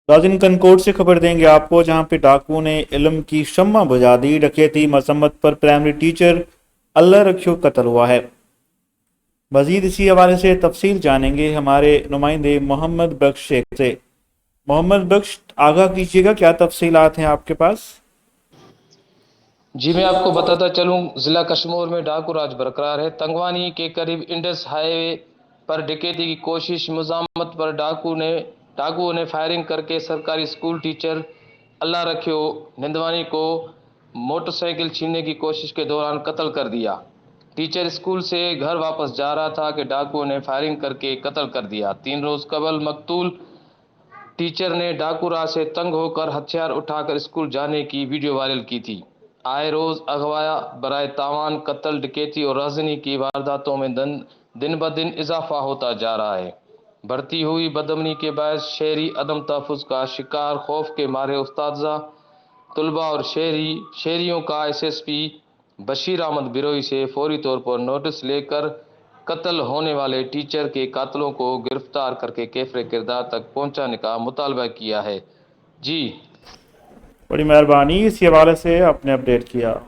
नाज़रीन, कनकोट से खबर देंगे आपको, जहां पे डाकुओं ने इल्म की शम्मा बुझा दी। डकैती मजम्मत पर प्राइमरी टीचर अल्लाह रखियो कत्ल हुआ है। मजीद इसी हवाले से तफसील जानेंगे हमारे नुमाइंदे मोहम्मद बख्श शेख से। मोहम्मद बख्श, आगाह कीजिएगा, क्या तफसीलात हैं आपके पास? जी मैं आपको बताता चलूं, जिला कश्मीर में डाकू राज बरकरार है। तंगवानी के करीब इंडस हाईवे पर डकैती की कोशिश, मुज़ामत पर डाकुओं ने फायरिंग करके सरकारी स्कूल टीचर अल्लाह रखियो निंदवानी को मोटरसाइकिल छीनने की कोशिश के दौरान कत्ल कर दिया। टीचर स्कूल से घर वापस जा रहा था कि डाकुओं ने फायरिंग करके कत्ल कर दिया। 3 रोज कबल मकतूल टीचर ने डाकू राज से तंग होकर हथियार उठाकर स्कूल जाने की वीडियो वायरल की थी। आए रोज अगवा, बराए तावान, कत्ल, डकैती और राजनी की वारदातों में दिन ब दिन इजाफा होता जा रहा है। बढ़ती हुई बदअमनी के बायस शहरी अदम तहफ़्फ़ुज़ का शिकार, खौफ के मारे उस्ताज़ा, तलबा और शहरियों का एसएसपी बशीर अहमद बिरोई से फौरी तौर पर नोटिस लेकर कत्ल होने वाले टीचर के कातलों को गिरफ्तार करके कैफरे किरदार तक पहुंचाने का मुतालबा किया है। जी बड़ी मेहरबानी, इसी हवाले से आपने अपडेट किया।